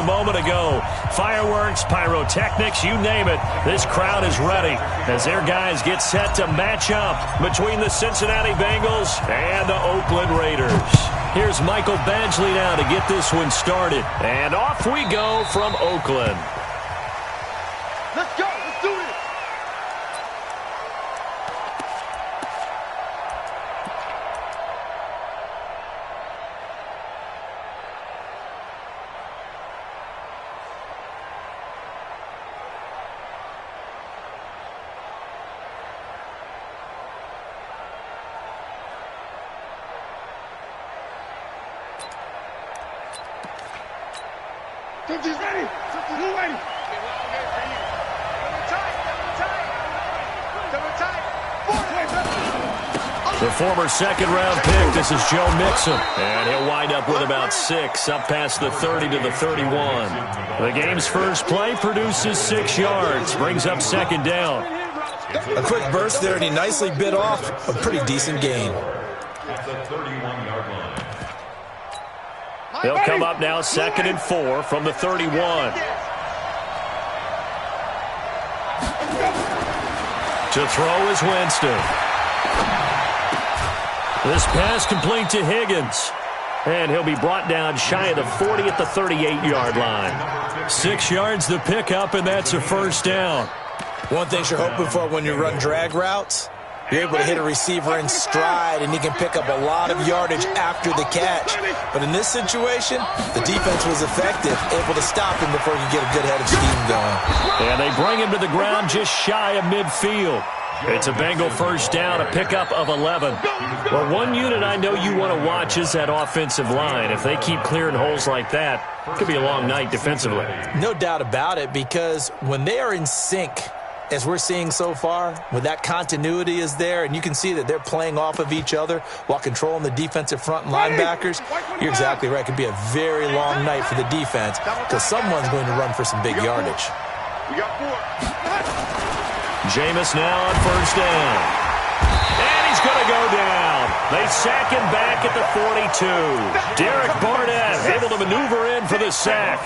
moment ago. Fireworks, pyrotechnics, you name it. This crowd is ready as their guys get set to match up between the Cincinnati Bengals and the Oakland Raiders. Here's Michael Badgley now to get this one started. And off we go from Oakland. Let's go. Let's do it. Coach is ready. Who's ready? The former second-round pick, this is Joe Mixon. And he'll wind up with about 6, up past the 30 to the 31. The game's first play produces 6 yards, brings up second down. A quick burst there, and he nicely bit off a pretty decent gain. They'll come up now 2nd and 4 from the 31. To throw is Winston. This pass complete to Higgins. And he'll be brought down shy of the 40 at the 38-yard line. 6 yards the pickup, and that's a first down. One thing you're hoping for when you run drag routes, you're able to hit a receiver in stride, and he can pick up a lot of yardage after the catch. But in this situation, the defense was effective, able to stop him before he could get a good head of steam going. And they bring him to the ground just shy of midfield. It's a Bengal first down, a pickup of 11. Well, one unit I know you want to watch is that offensive line. If they keep clearing holes like that, it could be a long night defensively. No doubt about it, because when they are in sync, as we're seeing so far, when that continuity is there, and you can see that they're playing off of each other while controlling the defensive front and linebackers, you're exactly right. It could be a very long night for the defense because someone's going to run for some big yardage. We got 4. Jameis now on first down. And he's going to go down. They sack him back at the 42. Derek Barnett able to maneuver in for the sack.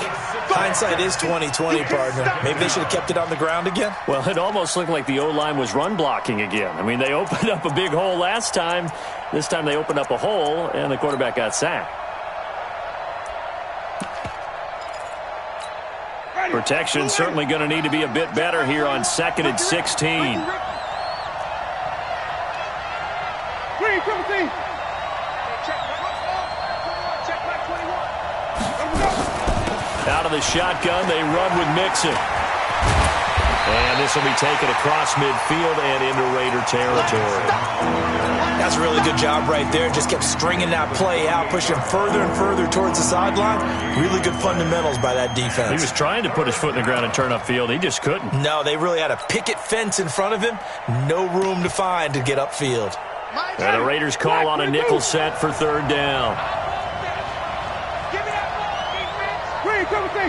Hindsight is 20/20, partner. Maybe they should have kept it on the ground again. Well, it almost looked like the O-line was run blocking again. I mean, they opened up a big hole last time. This time they opened up a hole, and the quarterback got sacked. Protection certainly going to need to be a bit better here on 2nd and 16. Out of the shotgun, they run with Mixon. And this will be taken across midfield and into Raider territory. That's a really good job right there. Just kept stringing that play out, pushing further and further towards the sideline. Really good fundamentals by that defense. He was trying to put his foot in the ground and turn upfield. He just couldn't. No, they really had a picket fence in front of him. No room to find to get upfield. And the Raiders call on a nickel set for 3rd down. Give me that ball, defense. Green, come with me.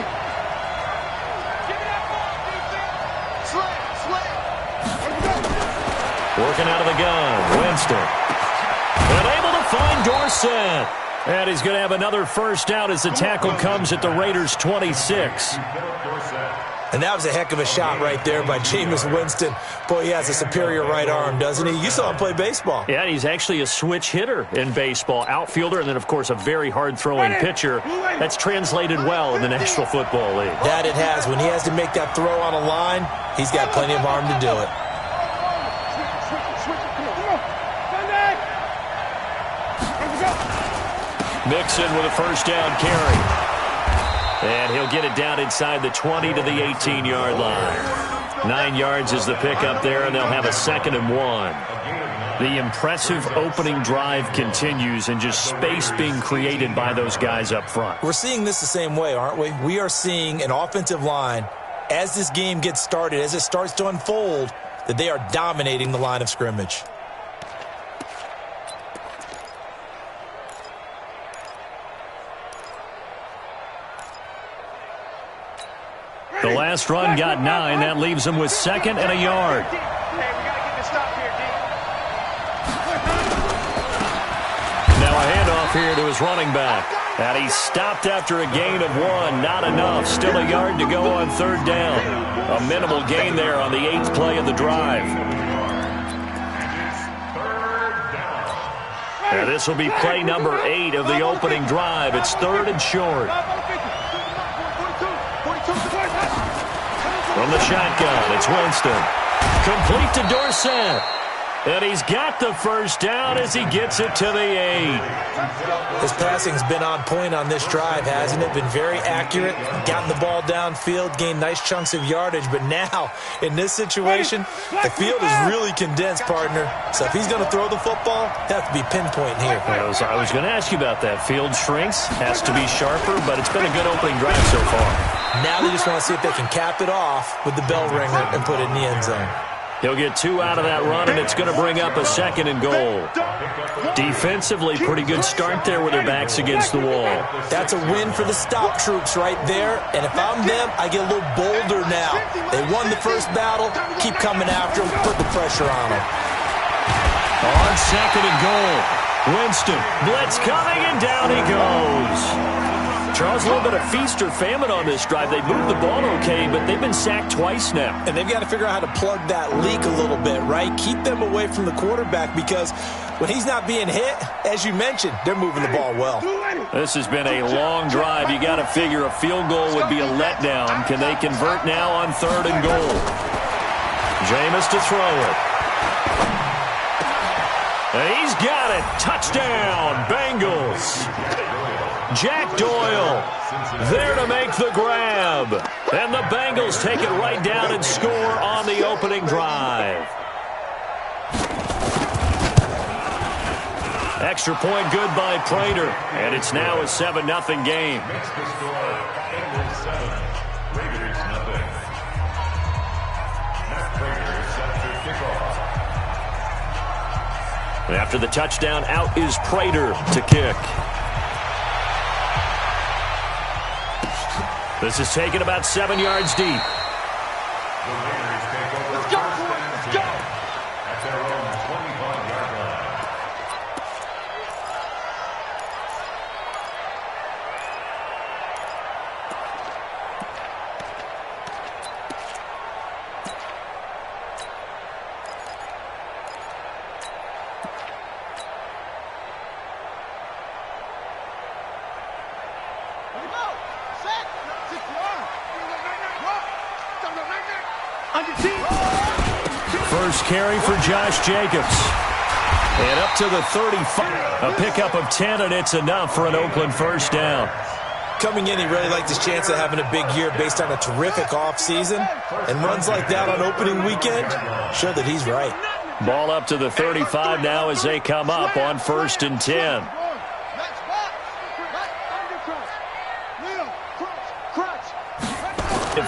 Give me that ball, defense. Slay. Working out of the gun, Winston. And able to find Dorsett. And he's going to have another first down as the tackle comes at the Raiders' 26. And that was a heck of a shot right there by Jameis Winston. Boy, he has a superior right arm, doesn't he? You saw him play baseball. Yeah, he's actually a switch hitter in baseball. Outfielder, and then, of course, a very hard-throwing pitcher. That's translated well in the National Football League. That it has. When he has to make that throw on a line, he's got plenty of arm to do it. Mixon with a first down carry. And he'll get it down inside the 20 to the 18-yard line. 9 yards is the pickup there, and they'll have a 2nd and 1. The impressive opening drive continues, and just space being created by those guys up front. We're seeing this the same way, aren't we? We are seeing an offensive line, as this game gets started, as it starts to unfold, that they are dominating the line of scrimmage. The last run got 9. That leaves them with 2nd and a yard. Hey, we got to get the stop here, D. Now a handoff here to his running back. And he stopped after a gain of 1. Not enough. Still a yard to go on third down. A minimal gain there on the 8th play of the drive. And this will be play number 8 of the opening drive. It's 3rd and short. From the shotgun, it's Winston. Complete to Dorsett. And he's got the first down as he gets it to the 8. His passing's been on point on this drive, hasn't it? Been very accurate, gotten the ball downfield, gained nice chunks of yardage. But now, in this situation, the field is really condensed, partner. So if he's going to throw the football, he'll have to be pinpoint here. I was going to ask you about that. Field shrinks, has to be sharper, but it's been a good opening drive so far. Now they just want to see if they can cap it off with the bell ringer and put it in the end zone. He'll get 2 out of that run, and it's going to bring up a 2nd and goal. Defensively, pretty good start there with their backs against the wall. That's a win for the stop troops right there. And if I'm them, I get a little bolder now. They won the first battle. Keep coming after them. Put the pressure on them. On 2nd and goal, Winston. Blitz coming, and down he goes. Charles, a little bit of feast or famine on this drive. They moved the ball okay, but they've been sacked twice now. And they've got to figure out how to plug that leak a little bit, right? Keep them away from the quarterback because when he's not being hit, as you mentioned, they're moving the ball well. This has been a long drive. You got to figure a field goal would be a letdown. Can they convert now on 3rd and goal? Jameis to throw it. And he's got it. Touchdown, Bengals. Jack Doyle there to make the grab. And the Bengals take it right down and score on the opening drive. Extra point good by Prater. And it's now a 7-0 game. After the touchdown, out is Prater to kick. This is taken about 7 yards deep. Let's go, let's go. That's their own 25-yard line. First carry for Josh Jacobs. And up to the 35. A pickup of 10, and it's enough for an Oakland first down. Coming in, he really liked his chance of having a big year based on a terrific offseason. And runs like that on opening weekend show that he's right. Ball up to the 35 now as they come up on 1st and 10.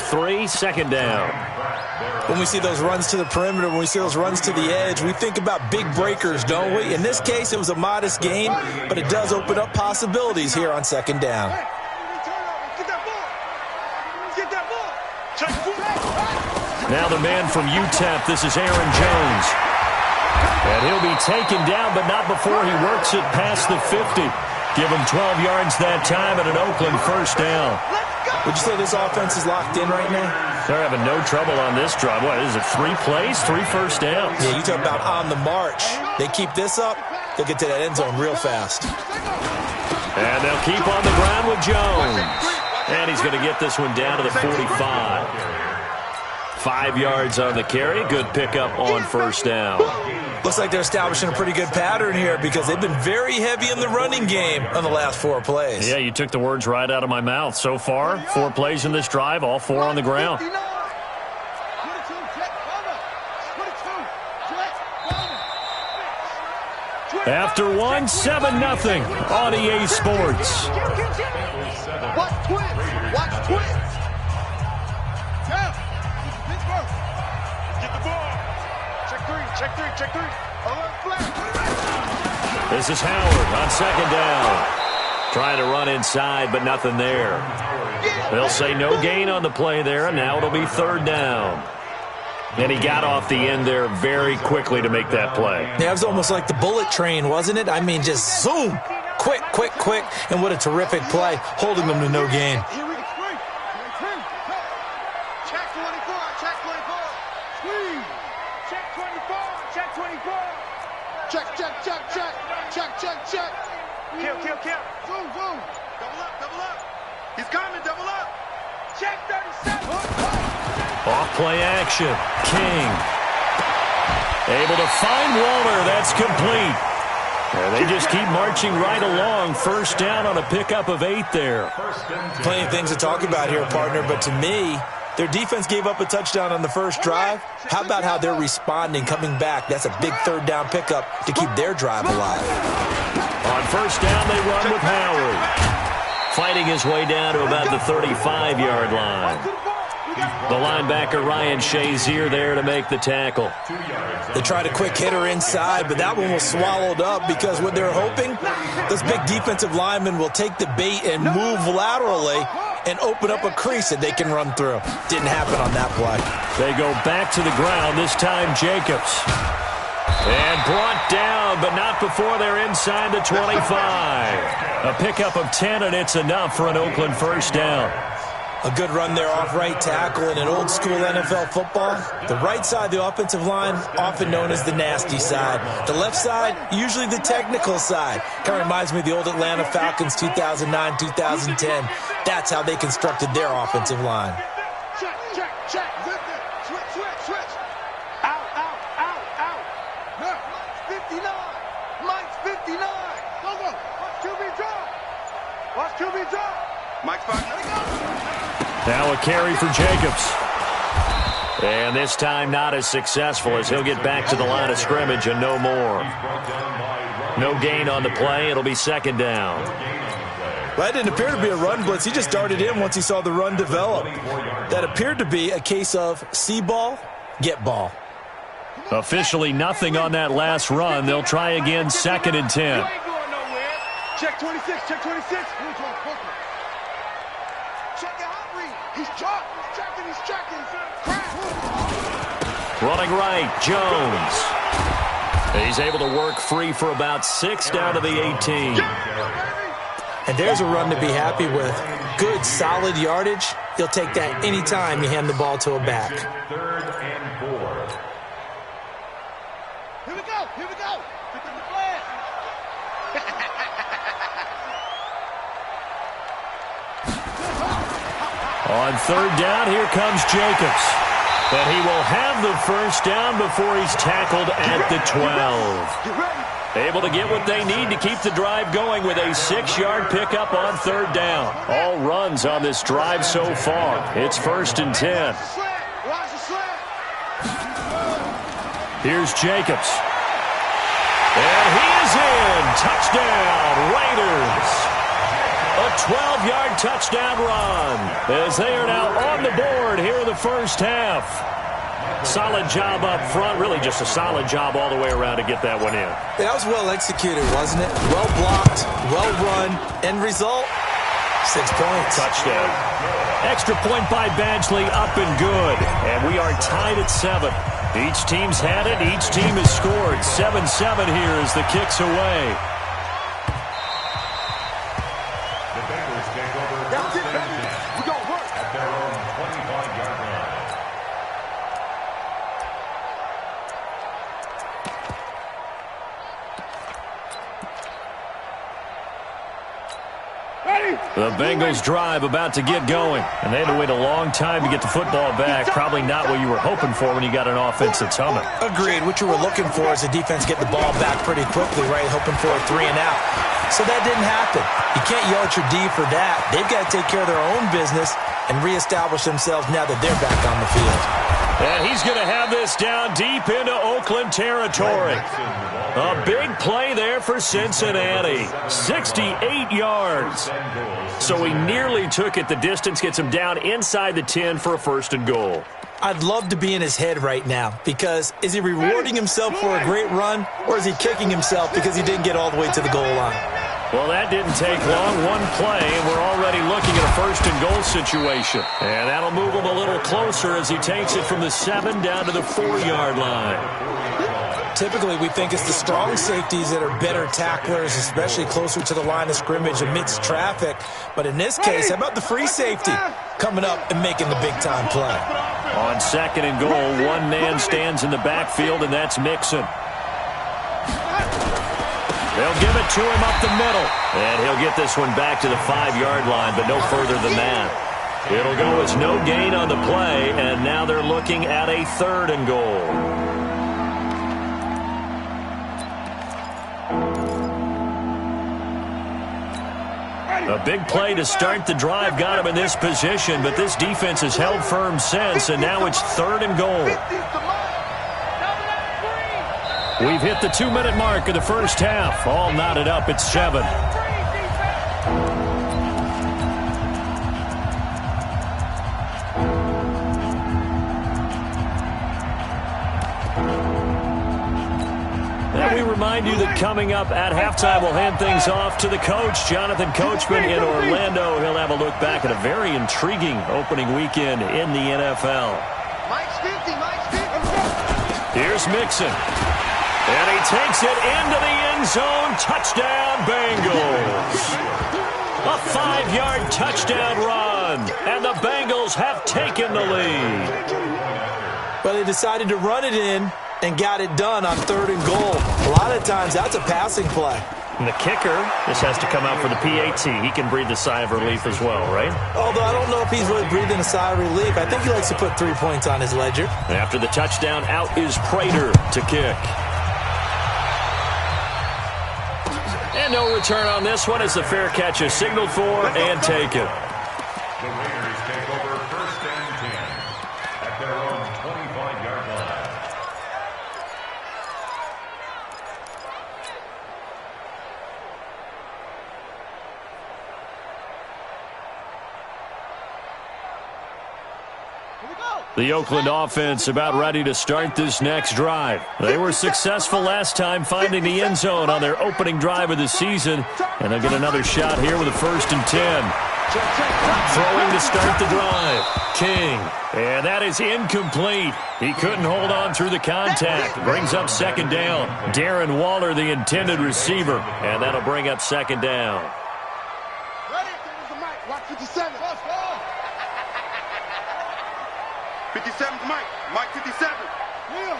3, 2nd down. When we see those runs to the perimeter, when we see those runs to the edge, we think about big breakers, don't we? In this case, it was a modest gain, but it does open up possibilities here on 2nd down. Now the man from UTEP, this is Aaron Jones. And he'll be taken down, but not before he works it past the 50. Give him 12 yards that time and an Oakland first down. Would you say this offense is locked in right now? They're having no trouble on this drive. What is it, 3 plays, 3 first downs? Yeah, you talk about on the march. They keep this up, they'll get to that end zone real fast. And they'll keep on the ground with Jones. And he's going to get this one down to the 45. 5 yards on the carry. Good pickup on first down. Looks like they're establishing a pretty good pattern here because they've been very heavy in the running game on the last 4 plays. Yeah, you took the words right out of my mouth. So far, 4 plays in this drive, all 4 on the ground. After 1, 7-0 on EA Sports. Watch twins. Watch twins. Get the ball. Check three. This is Howard on 2nd down. Trying to run inside, but nothing there. They'll say no gain on the play there, and now it'll be 3rd down. And he got off the end there very quickly to make that play. Yeah, it was almost like the bullet train, wasn't it? I mean, just zoom, quick. Quick, and what a terrific play, holding them to no gain. Here we go. Check 24. Check 24. Squeeze. Check 24. Check 24. Check. Kill. Zoom. Double up. He's coming, double up. Check 37. Off play action. King. Able to find Waller. That's complete. And they just keep marching right along. First down on a pickup of 8 there. Plenty of things to talk about here, partner, but to me, their defense gave up a touchdown on the first drive. How about how they're responding, coming back? That's a big third down pickup to keep their drive alive. On first down, they run with Howard. Fighting his way down to about the 35-yard line. The linebacker, Ryan Shazier, there to make the tackle. They tried a quick hitter inside, but that one was swallowed up because what they're hoping, those big defensive linemen will take the bait and move laterally and open up a crease that they can run through. Didn't happen on that play. They go back to the ground, this time Jacobs. And brought down, but not before they're inside the 25. A pickup of 10, and it's enough for an Oakland first down. A good run there off right tackle in an old-school NFL football. The right side of the offensive line, often known as the nasty side. The left side, usually the technical side. Kind of reminds me of the old Atlanta Falcons 2009, 2010. That's how they constructed their offensive line. Check. Switch. Out. Mike's 59. Go. Watch QB drop. Mike's 5. Now a carry for Jacobs. And this time not as successful as he'll get back to the line of scrimmage and no more. No gain on the play. It'll be second down. Well, that didn't appear to be a run blitz. He just darted in once he saw the run develop. That appeared to be a case of see ball, get ball. Officially nothing on that last run. They'll try again, 2nd and 10. Check 26. Check your hot read. He's checking. Running right, Jones. He's able to work free for about 6 down to the 18. And there's a run to be happy with. Good, solid yardage. He'll take that anytime you hand the ball to a back. 3rd and 4. Here we go. Pick up the flag. On 3rd down, here comes Jacobs. And he will have the first down before he's tackled at the 12. Able to get what they need to keep the drive going with a 6-yard pickup on 3rd down. All runs on this drive so far. It's 1st and 10. Here's Jacobs. And he is in. Touchdown, Raiders. A 12-yard touchdown run as they are now on the board here in the first half. Solid job up front. Really just a solid job all the way around to get that one in. That was well executed, wasn't it? Well blocked, well run. End result, 6 points. Touchdown. Extra point by Badgley, up and good. And we are tied at 7. Each team's had it. Each team has scored. 7-7 here as the kick's away. The Bengals drive about to get going, and they had to wait a long time to get the football back. Probably not what you were hoping for when you got an offense that's humming. Agreed. What you were looking for is the defense get the ball back pretty quickly, right? Hoping for a 3 and out. So that didn't happen. You can't yell at your D for that. They've got to take care of their own business and reestablish themselves now that they're back on the field. And he's going to have this down deep into Oakland territory. A big play there for Cincinnati. 68 yards. So he nearly took it the distance, gets him down inside the 10 for a 1st and goal. I'd love to be in his head right now because is he rewarding himself for a great run or is he kicking himself because he didn't get all the way to the goal line? Well, that didn't take long. One play, and we're already looking at a 1st and goal situation. And that'll move him a little closer as he takes it from the 7 down to the 4-yard line. typically we think it's the strong safeties that are better tacklers, especially closer to the line of scrimmage amidst traffic. But in this case, how about the free safety coming up and making the big-time play? On 2nd and goal, one man stands in the backfield, and that's Mixon. They'll give it to him up the middle, and he'll get this one back to the 5-yard line, but no further than that. It'll go as no gain on the play, and now they're looking at a 3rd and goal. A big play to start the drive got him in this position, but this defense has held firm since, and now it's 3rd and goal. We've hit the 2-minute mark of the first half. All knotted up at 7. And we remind you that coming up at halftime, we'll hand things off to the coach, Jonathan Coachman in Orlando. He'll have a look back at a very intriguing opening weekend in the NFL. Here's Mixon. And he takes it into the end zone. Touchdown, Bengals. A 5-yard touchdown run. And the Bengals have taken the lead. Well, they decided to run it in and got it done on 3rd and goal. A lot of times, that's a passing play. And the kicker, this has to come out for the PAT. He can breathe a sigh of relief as well, right? Although I don't know if he's really breathing a sigh of relief. I think he likes to put 3 points on his ledger. After the touchdown, out is Prater to kick. And no return on this one as the fair catch is signaled for and taken. The Raiders take over 1st and 10 at their own 25-yard line. The Oakland offense about ready to start this next drive. They were successful last time finding the end zone on their opening drive of the season, and they'll get another shot here with a 1st and 10. Throwing to start the drive. King. And that is incomplete. He couldn't hold on through the contact. Brings up 2nd down. Darren Waller, the intended receiver, and that'll bring up 2nd down. Ready? Watch 57. 57's Mike. Mike 57. Yeah.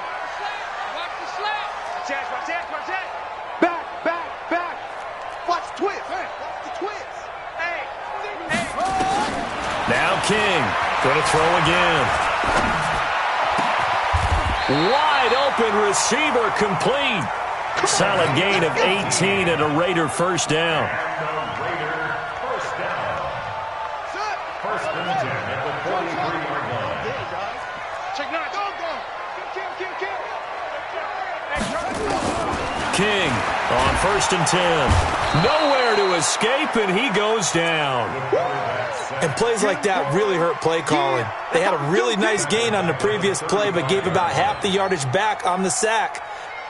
Watch the slap. Watch that. Back. Watch the twist. Watch the twist. Hey. Now King. Going to throw again. Wide open receiver complete. Solid gain of 18 and a Raider 1st down. King on 1st and 10. Nowhere to escape, and he goes down. And plays like that really hurt play calling. They had a really nice gain on the previous play, but gave about half the yardage back on the sack.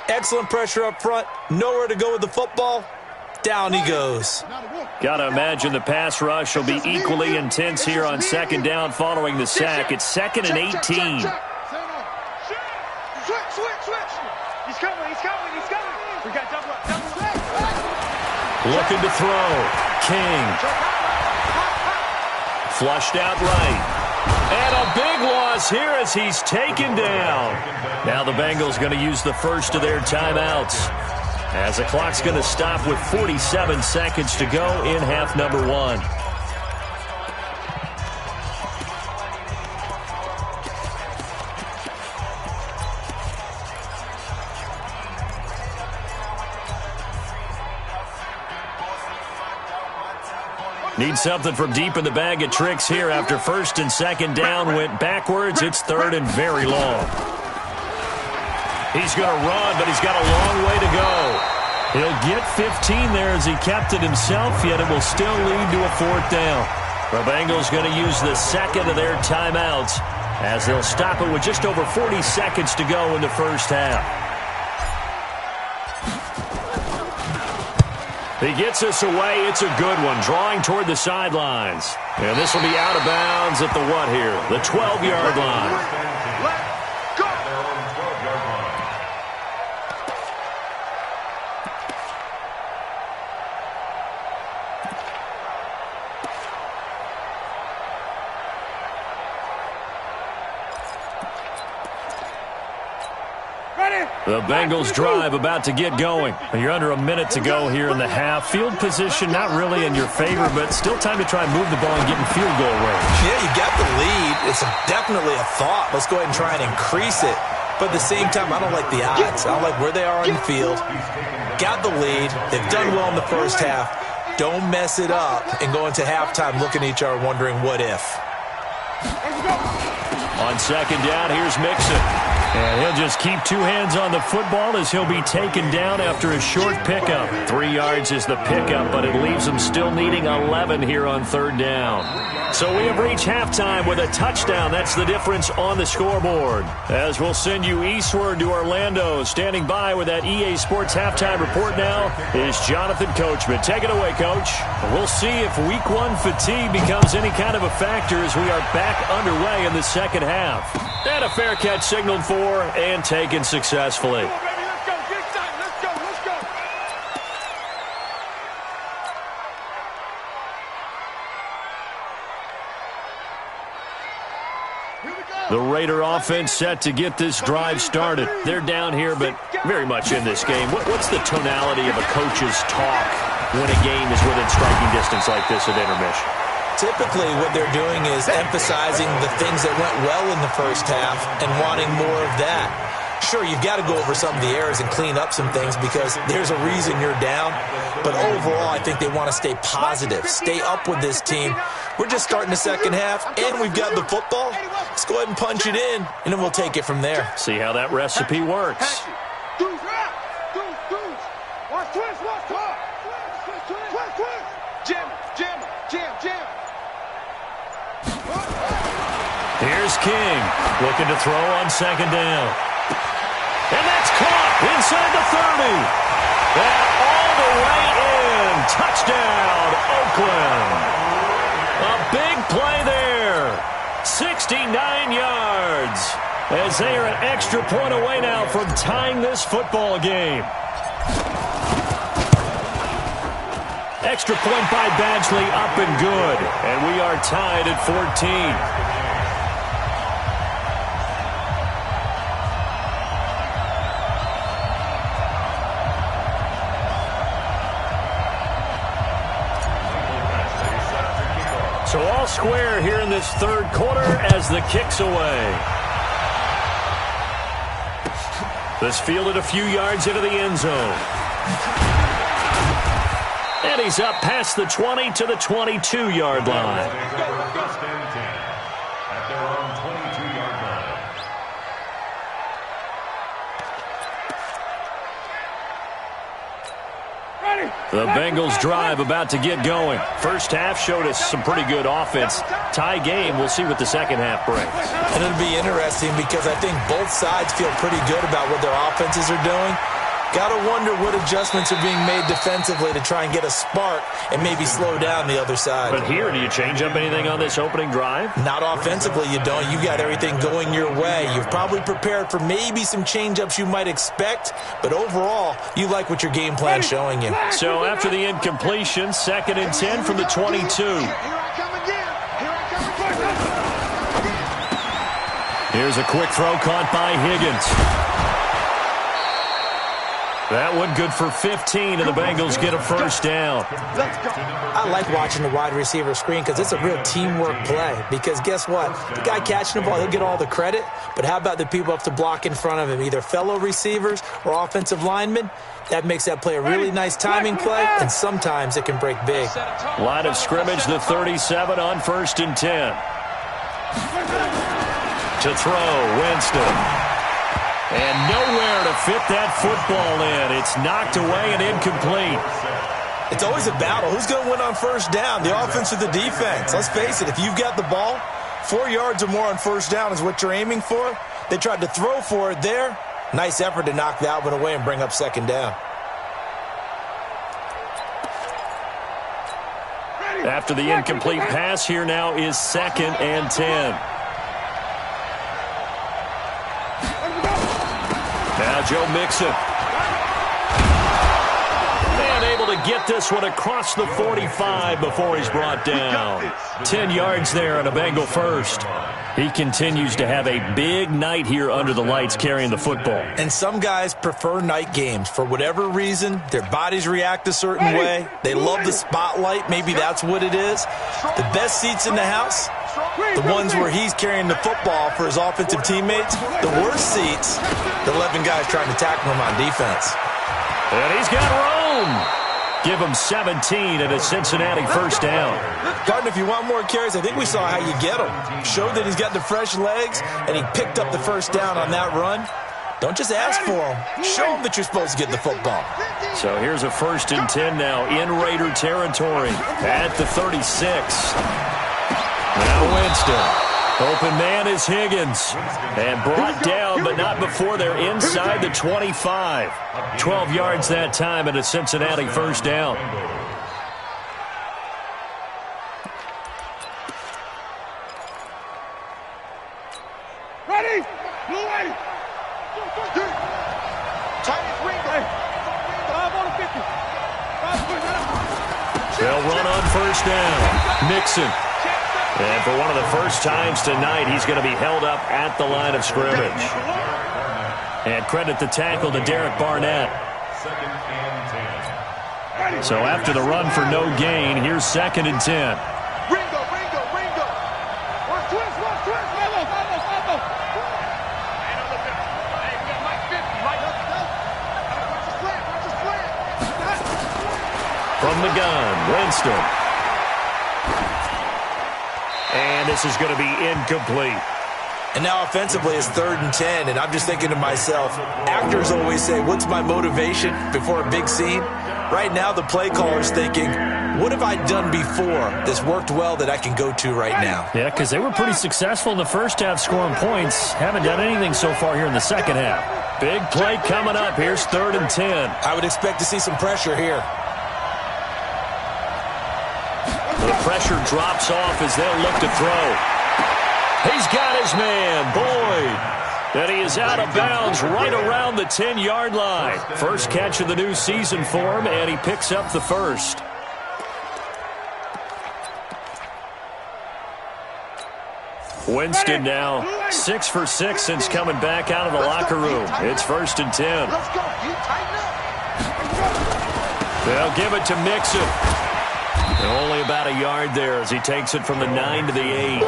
Excellent pressure up front. Nowhere to go with the football. Down he goes. Got to imagine the pass rush will be equally intense here on 2nd down following the sack. It's 2nd and 18. Switch. He's coming. We got double up. Looking to throw. King. Flushed out right. And a big loss here as he's taken down. Now the Bengals going to use the first of their timeouts, as the clock's going to stop with 47 seconds to go in half number 1. Need something from deep in the bag of tricks here after 1st and 2nd down went backwards. It's 3rd and very long. He's going to run, but he's got a long way to go. He'll get 15 there as he kept it himself, yet it will still lead to a 4th down. The Bengals going to use the 2nd of their timeouts as they'll stop it with just over 40 seconds to go in the first half. He gets us away. It's a good one, drawing toward the sidelines. And this will be out of bounds at the what here? The 12-yard line. The Bengals drive about to get going. You're under a minute to go here in the half. Field position not really in your favor, but still time to try and move the ball and get in field goal range. Yeah, you got the lead. It's definitely a thought. Let's go ahead and try and increase it. But at the same time, I don't like the odds. I don't like where they are on the field. Got the lead. They've done well in the first half. Don't mess it up and go into halftime looking at each other wondering what if. On second down, here's Mixon. And he'll just keep two hands on the football as he'll be taken down after a short pickup. 3 yards is the pickup, but it leaves him still needing 11 here on third down. So we have reached halftime with a touchdown. That's the difference on the scoreboard. As we'll send you eastward to Orlando. Standing by with that EA Sports halftime report now is Jonathan Coachman. Take it away, Coach. We'll see if week 1 fatigue becomes any kind of a factor as we are back underway in the second half. And a fair catch signaled for and taken successfully. The Raider offense set to get this drive started. They're down here, but very much in this game. What's the tonality of a coach's talk when a game is within striking distance like this at intermission? Typically, what they're doing is emphasizing the things that went well in the first half and wanting more of that. Sure, you've got to go over some of the errors and clean up some things because there's a reason you're down. But overall, I think they want to stay positive, stay up with this team. We're just starting the second half, and we've got the football. Let's go ahead and punch it in, and then we'll take it from there. See how that recipe works. Here's King, looking to throw on second down. And that's caught inside the 30. And all the way in. Touchdown, Oakland. A big play there. 69 yards. As they are an extra point away now from tying this football game. Extra point by Badgley, up and good. And we are tied at 14. So all square here in this third quarter as the kick's away. This fielded a few yards into the end zone. And he's up past the 20 to the 22-yard line. First and 10 at their own 22-yard line. The Bengals drive about to get going. First half showed us some pretty good offense. Tie game, we'll see what the second half brings. And it'll be interesting because I think both sides feel pretty good about what their offenses are doing. Got to wonder what adjustments are being made defensively to try and get a spark and maybe slow down the other side. But here, do you change up anything on this opening drive? Not offensively, you don't. You got everything going your way. You've probably prepared for maybe some change-ups you might expect, but overall, you like what your game plan's showing you. So after the incompletion, 2nd and 10 from the 22. Here's a quick throw caught by Higgins. That one good for 15, and the Bengals get a first down. I like watching the wide receiver screen because it's a real teamwork play. Because guess what? The guy catching the ball, he'll get all the credit. But how about the people up to block in front of him, either fellow receivers or offensive linemen? That makes that play a really nice timing play, and sometimes it can break big. Line of scrimmage, the 37 on 1st and 10. To throw, Winston. And nowhere to fit that football in. It's knocked away and incomplete. It's always a battle. Who's going to win on first down, the offense or the defense? Let's face it, if you've got the ball, 4 yards or more on first down is what you're aiming for. They tried to throw for it there. Nice effort to knock that one away and bring up second down. After the incomplete pass, here now is 2nd and 10. Now Joe Mixon. And able to get this one across the 45 before he's brought down. 10 yards there and a Bengal first. He continues to have a big night here under the lights carrying the football. And some guys prefer night games. For whatever reason, their bodies react a certain way. They love the spotlight. Maybe that's what it is. The best seats in the house, the ones where he's carrying the football for his offensive teammates. The worst seats, the 11 guys trying to tackle him on defense. And he's got room. Give him 17 and a Cincinnati first down. Gardner, if you want more carries, I think we saw how you get him. Showed that he's got the fresh legs, and he picked up the first down on that run. Don't just ask for him. Show him that you're supposed to get the football. So here's a 1st and 10 now in Raider territory at the 36. Now Winston. Open man is Higgins. And brought down, but not before they're inside the 25. 12 yards that time and a Cincinnati first down. Ready? Blue ready. Chinese Ringo. 5 on the 50. They'll run on first down. Mixon. And for one of the first times tonight, he's going to be held up at the line of scrimmage. And credit the tackle to Derek Barnett. So after the run for no gain, here's 2nd and 10. Ringo. Watch twist. From the gun, Winston. And this is going to be incomplete. And now offensively it's 3rd and 10, and I'm just thinking to myself, actors always say, what's my motivation before a big scene? Right now the play caller's thinking, what have I done before that's worked well that I can go to right now? Yeah, because they were pretty successful in the first half scoring points. Haven't done anything so far here in the second half. Big play coming up. Here's 3rd and 10. I would expect to see some pressure here. The pressure drops off as they'll look to throw. He's got his man, Boyd. And he is out of bounds right around the 10-yard line. First catch of the new season for him, and he picks up the first. Winston now 6 for 6 since coming back out of the locker room. It's 1st and 10. Let's go. You tighten up. They'll give it to Mixon. Only about a yard there as he takes it from the 9 to the 8.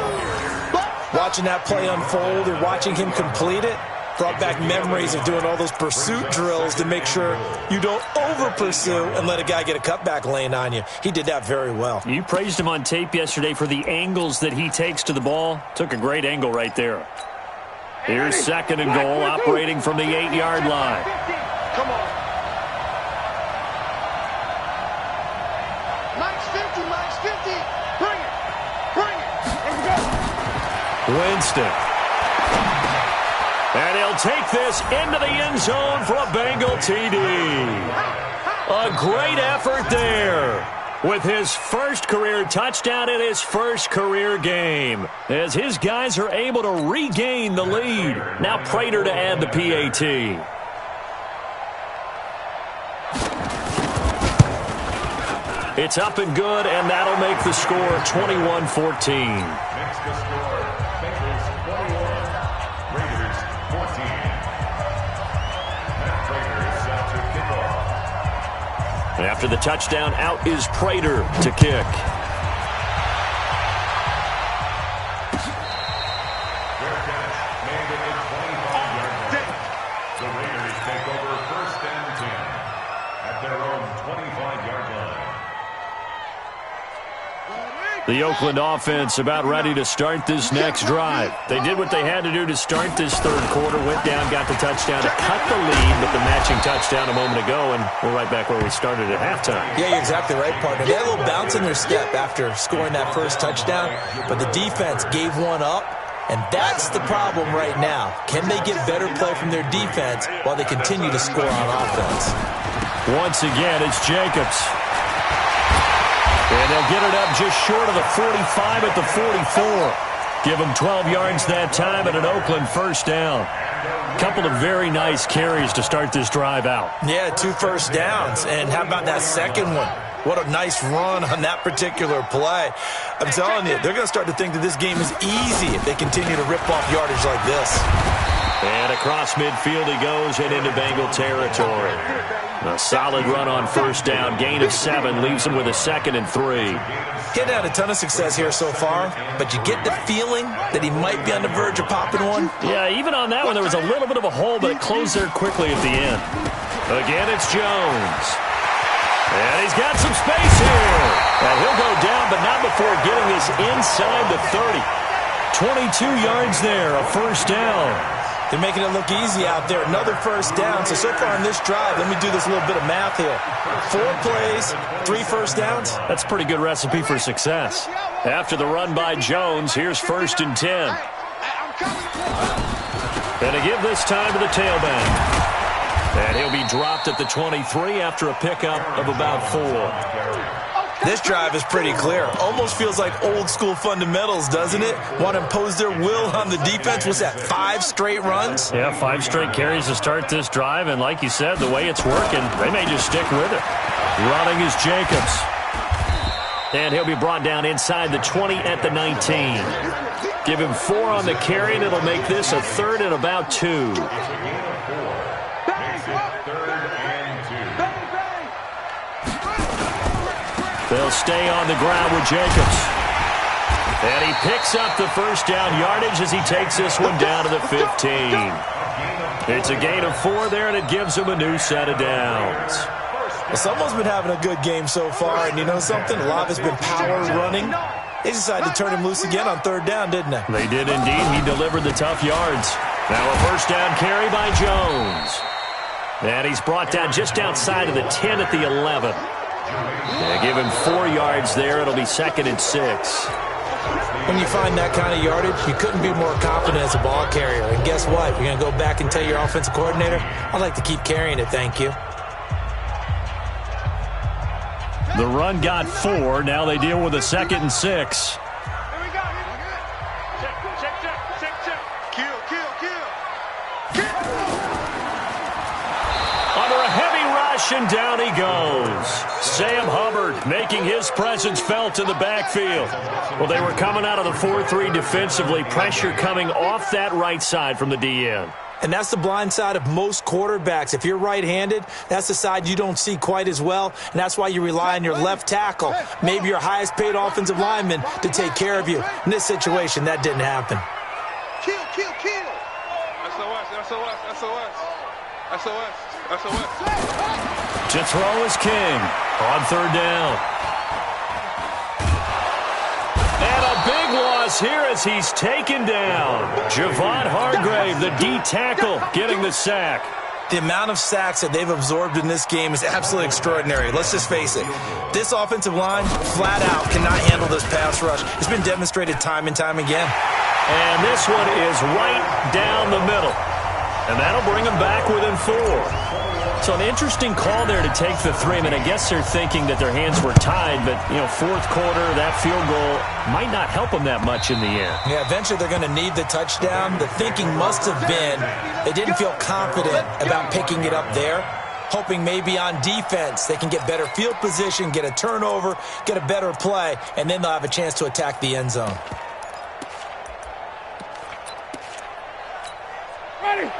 Watching that play unfold and watching him complete it brought back memories of doing all those pursuit drills to make sure you don't over-pursue and let a guy get a cutback lane on you. He did that very well. You praised him on tape yesterday for the angles that he takes to the ball. Took a great angle right there. Here's 2nd and goal, operating from the 8-yard line. Come on. Max 50. Bring it. Let's go. Winston. And he'll take this into the end zone for a Bengal TD. A great effort there with his first career touchdown in his first career game as his guys are able to regain the lead. Now Prater to add the PAT. It's up and good, and that'll make the score 21-14. Next to score, Bengals 21, Raiders 14. Matt Prater is set to kick off. And after the touchdown, out is Prater to kick. Fair catch, made at the 25-yard line. The Raiders take over 1st and 10 at their own 25-yard line. The Oakland offense about ready to start this next drive. They did what they had to do to start this third quarter. Went down, got the touchdown to cut the lead, but the matching touchdown a moment ago, and we're right back where we started at halftime. Yeah, you're exactly right, partner. They had a little bounce in their step after scoring that first touchdown, but the defense gave one up, and that's the problem right now. Can they get better play from their defense while they continue to score on offense? Once again, it's Jacobs. And they'll get it up just short of the 45 at the 44. Give him 12 yards that time and an Oakland first down. Couple of very nice carries to start this drive out. Yeah, 2 first downs. And how about that second one? What a nice run on that particular play. I'm telling you, they're going to start to think that this game is easy if they continue to rip off yardage like this. And across midfield he goes and into Bengal territory. A solid run on first down. Gain of 7 leaves him with a 2nd and 3. He's had a ton of success here so far, but you get the feeling that he might be on the verge of popping one. Yeah, even on that one there was a little bit of a hole, but it closed there quickly at the end. Again, it's Jones. And he's got some space here. And he'll go down, but not before getting this inside the 30. 22 yards there, a first down. They're making it look easy out there. Another first down. So far on this drive, let me do this little bit of math here. 4 plays, 3 first downs. That's a pretty good recipe for success. After the run by Jones, here's 1st and 10. And to give this time to the tailback. And he'll be dropped at the 23 after a pickup of about 4. This drive is pretty clear. Almost feels like old school fundamentals, doesn't it? Want to impose their will on the defense. What's that, 5 straight runs? Yeah, 5 straight carries to start this drive. And like you said, the way it's working, they may just stick with it. Running is Jacobs. And he'll be brought down inside the 20 at the 19. Give him 4 on the carry, and it'll make this a 3rd and about 2. They'll stay on the ground with Jacobs. And he picks up the first down yardage as he takes this one down to the 15. It's a gain of 4 there, and it gives him a new set of downs. Well, someone's been having a good game so far, and you know something? A lot of it's been power running. They decided to turn him loose again on 3rd down, didn't they? They did indeed. He delivered the tough yards. Now a first down carry by Jones. And he's brought down just outside of the 10 at the 11. They give him 4 yards there. It'll be 2nd and 6. When you find that kind of yardage, you couldn't be more confident as a ball carrier. And guess what? You're going to go back and tell your offensive coordinator, I'd like to keep carrying it, thank you. The run got 4. Now they deal with a 2nd and 6. And down he goes. Sam Hubbard making his presence felt in the backfield. Well, they were coming out of the 4-3 defensively. Pressure coming off that right side from the DN. And that's the blind side of most quarterbacks. If you're right-handed, that's the side you don't see quite as well, and that's why you rely on your left tackle, maybe your highest-paid offensive lineman, to take care of you. In this situation, that didn't happen. Kill. SOS. To throw is King on 3rd down. And a big loss here as he's taken down. Javon Hargrave, the D tackle, getting the sack. The amount of sacks that they've absorbed in this game is absolutely extraordinary. Let's just face it. This offensive line, flat out, cannot handle this pass rush. It's been demonstrated time and time again. And this one is right down the middle. And that'll bring them back within 4. So an interesting call there to take the 3. I mean, I guess they're thinking that their hands were tied, but, you know, 4th quarter, that field goal might not help them that much in the end. Yeah, eventually they're going to need the touchdown. The thinking must have been they didn't feel confident about picking it up there, hoping maybe on defense they can get better field position, get a turnover, get a better play, and then they'll have a chance to attack the end zone.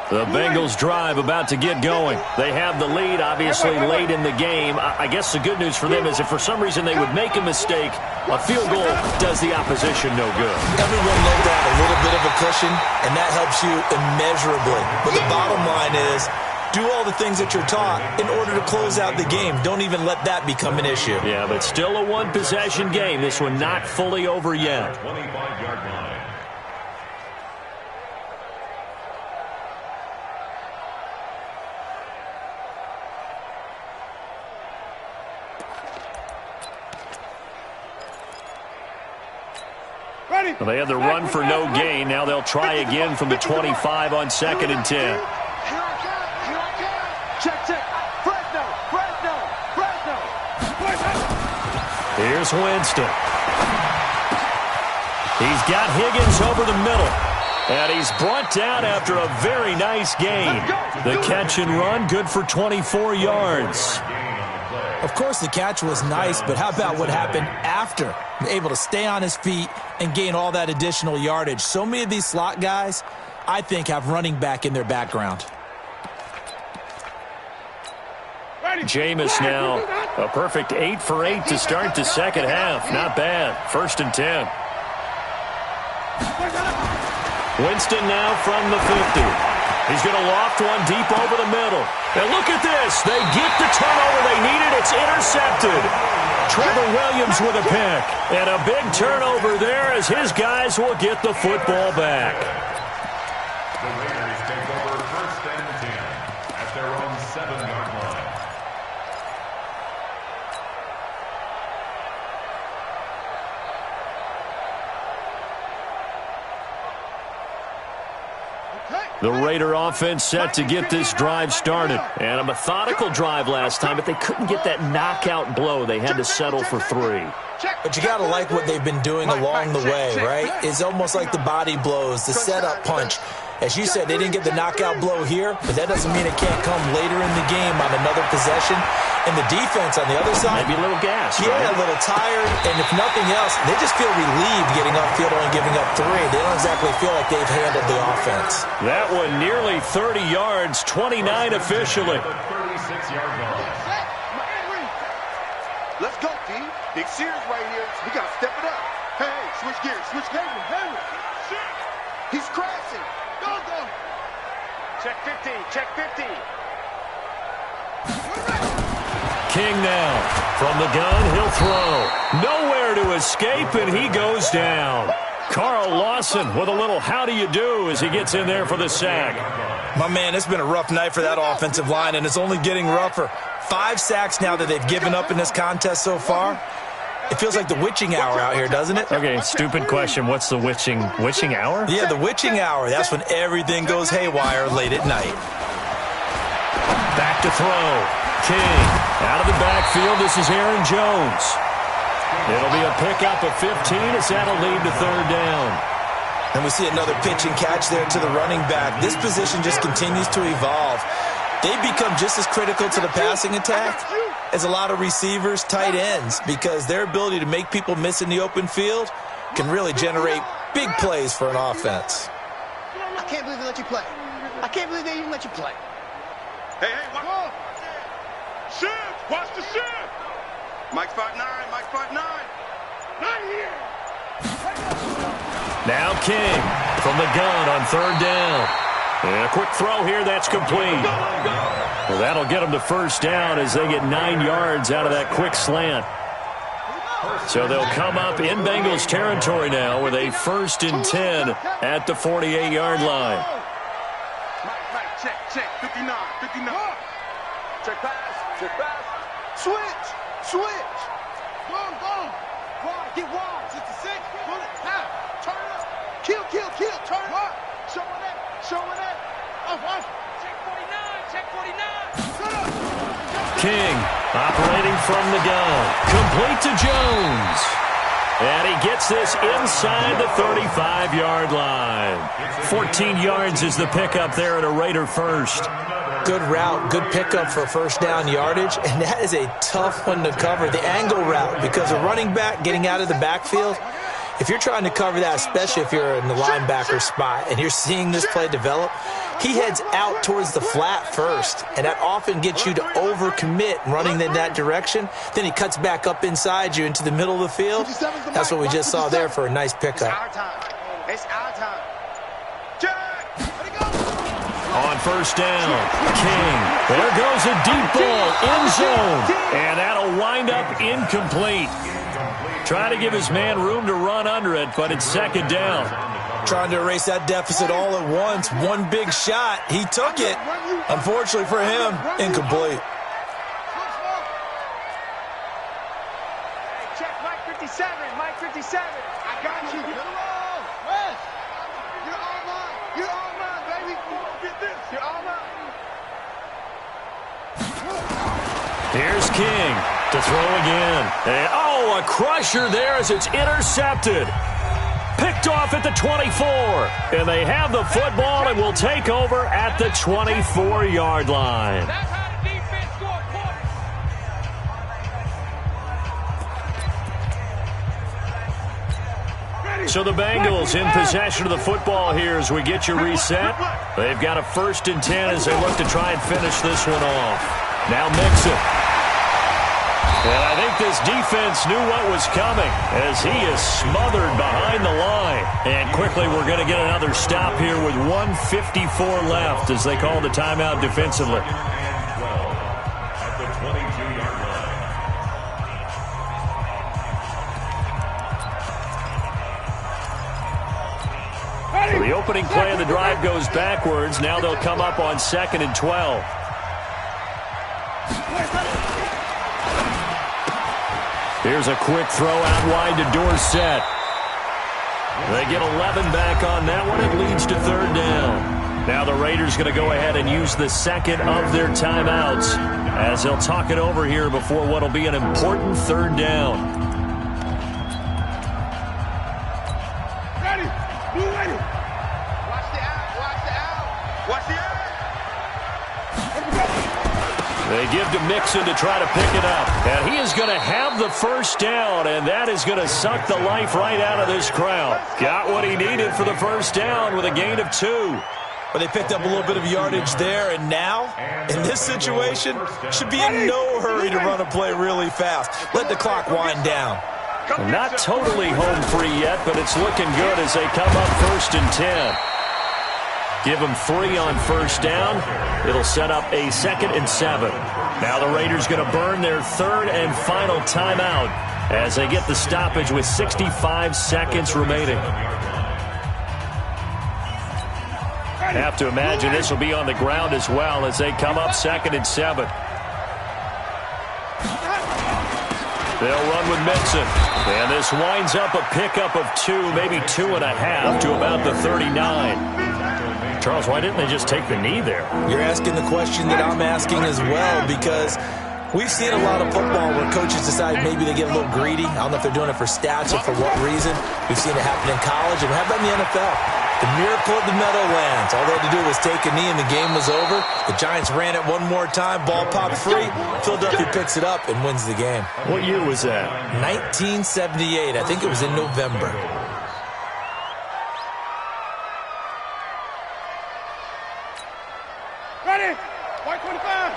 The Bengals drive about to get going. They have the lead, obviously, late in the game. I guess the good news for them is if for some reason they would make a mistake, a field goal does the opposition no good. Everyone loved that, a little bit of a cushion, and that helps you immeasurably. But the bottom line is, do all the things that you're taught in order to close out the game. Don't even let that become an issue. Yeah, but still a one-possession game. This one not fully over yet. 25-yard line. Well, they had the run for no gain. Now they'll try again from the 25 on 2nd and 10. Check. Fresno. Here's Winston. He's got Higgins over the middle. And he's brought down after a very nice gain. The catch and run, good for 24 yards. Of course, the catch was nice, but how about what happened after? Able to stay on his feet and gain all that additional yardage. So many of these slot guys, I think, have running back in their background. Jameis now, a perfect 8 for 8 to start the second half. Not bad. 1st and 10. Winston now from the 50. He's going to loft one deep over the middle. And look at this. They get the turnover they needed. It's intercepted. Trevor Williams with a pick. And a big turnover there as his guys will get the football back. The Raiders take over 1st and 10 at their own 7-yard line. The Raider offense set to get this drive started. And a methodical drive last time, but they couldn't get that knockout blow. They had to settle for 3. But you got to like what they've been doing along the way, right? It's almost like the body blows, the setup punch. As you said, they didn't get the knockout blow here, but that doesn't mean it can't come later in the game on another possession. And the defense on the other side, maybe a little gas. Yeah, right? A little tired. And if nothing else, they just feel relieved getting upfield, only giving up 3. They don't exactly feel like they've handled the offense. That one nearly 30 yards, 29 officially. 36-yard line. Let's go, D. Big Sears right here. We got to step it up. Hey, switch gears, switch gears. He's crashing. Go. Check 50, check 50. King now. From the gun, he'll throw. Nowhere to escape, and he goes down. Carl Lawson with a little how do you do as he gets in there for the sack. My man, it's been a rough night for that offensive line, and it's only getting rougher. 5 sacks now that they've given up in this contest so far. It feels like the witching hour out here, doesn't it? Okay, stupid question. What's the witching hour? Yeah, the witching hour. That's when everything goes haywire late at night. Back to throw. King out of the backfield. This is Aaron Jones. It'll be a pickup of 15 as that'll lead to 3rd down. And we see another pitch and catch there to the running back. This position just continues to evolve. They become just as critical to the passing attack as a lot of receivers, tight ends, because their ability to make people miss in the open field can really generate big plays for an offense. I can't believe they let you play. I can't believe they even let you play. Hey, watch. Shift, watch the shift. Mike's 5'9", Mike's 5'9". Not here. Now King from the gun on 3rd down. And a quick throw here, that's complete. Well, that'll get them to 1st down as they get 9 yards out of that quick slant. So they'll come up in Bengals territory now with a 1st and 10 at the 48-yard line. Mike, check, 59. Check pass. Switch. Go. Get wide. 66. Pull it. Turn up. Kill. Turn up. Showing it. Off. Check 49. King operating from the gun. Complete to Jones. And he gets this inside the 35-yard line. 14 yards is the pickup there at a Raider 1st. Good route, good pickup for 1st down yardage, and that is a tough one to cover, the angle route, because a running back getting out of the backfield, if you're trying to cover that, especially if you're in the linebacker spot and you're seeing this play develop, he heads out towards the flat first, and that often gets you to overcommit running in that direction. Then he cuts back up inside you into the middle of the field. That's what we just saw there for a nice pickup. It's our time. On 1st down, King. There goes a deep ball, end zone, and that'll wind up incomplete. Trying to give his man room to run under it, but it's 2nd down. Trying to erase that deficit all at once. One big shot. He took it. Unfortunately for him, incomplete. Hey, check Mike 57. Mike 57. I got you. You're all mine, baby. Get this. You're all mine. Here's King to throw again. And, a crusher there as it's intercepted. Picked off at the 24. And they have the football and will take over at the 24-yard line. That's how the defense scored points. So the Bengals in possession of the football here as we get you reset. They've got a 1st and 10 as they look to try and finish this one off. Now Mixon. And I think this defense knew what was coming as he is smothered behind the line. And quickly we're going to get another stop here with 1:54 left as they call the timeout defensively. At the 22-yard line. The opening play of the drive goes backwards. Now they'll come up on 2nd and 12. Here's a quick throw out wide to Dorsett. They get 11 back on that one. It leads to 3rd down. Now the Raiders going to go ahead and use the second of their timeouts as they'll talk it over here before what will be an important 3rd down. Ready. Blue ready. Watch the out. Watch the out. Watch the out. They give to Mixon to try to pick it up. And he is going to have the 1st down, and that is going to suck the life right out of this crowd. Got what he needed for the 1st down with a gain of 2. Well, they picked up a little bit of yardage there, and now, in this situation, should be in no hurry to run a play really fast. Let the clock wind down. Not totally home free yet, but it's looking good as they come up 1st and 10. Give them 3 on 1st down. It'll set up a 2nd and 7. Now the Raiders going to burn their 3rd and final timeout as they get the stoppage with 65 seconds remaining. Have to imagine this will be on the ground as well as they come up 2nd and 7. They'll run with Mixon. And this winds up a pickup of 2, maybe 2.5 to about the 39. Charles, why didn't they just take the knee there? You're asking the question that I'm asking as well, because we've seen a lot of football where coaches decide maybe they get a little greedy. I don't know if they're doing it for stats or for what reason. We've seen it happen in college, and how about in the NFL? The miracle of the Meadowlands. All they had to do was take a knee, and the game was over. The Giants ran it one more time. Ball popped free. Philadelphia picks it up and wins the game. What year was that? 1978. I think it was in November. Ready. White 25.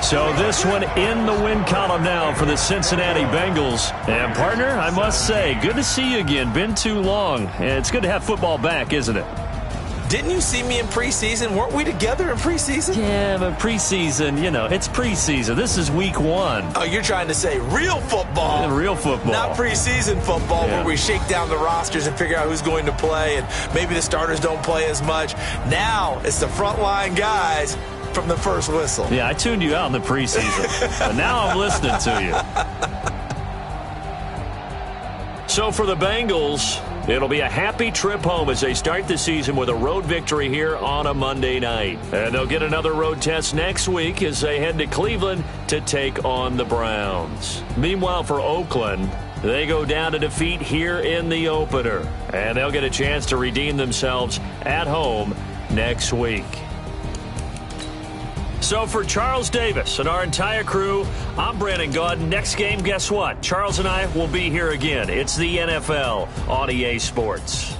So this one in the win column now for the Cincinnati Bengals. And, partner, I must say, good to see you again. Been too long. It's good to have football back, isn't it? Didn't you see me in preseason? Weren't we together in preseason? Yeah, but preseason, you know, it's preseason. This is week 1. Oh, you're trying to say real football. Real football. Not preseason football where we shake down the rosters and figure out who's going to play, and maybe the starters don't play as much. Now it's the frontline guys from the first whistle. Yeah, I tuned you out in the preseason, but now I'm listening to you. So for the Bengals, it'll be a happy trip home as they start the season with a road victory here on a Monday night. And they'll get another road test next week as they head to Cleveland to take on the Browns. Meanwhile, for Oakland, they go down to defeat here in the opener. And they'll get a chance to redeem themselves at home next week. So for Charles Davis and our entire crew, I'm Brandon Gaudin. Next game, guess what? Charles and I will be here again. It's the NFL on EA Sports.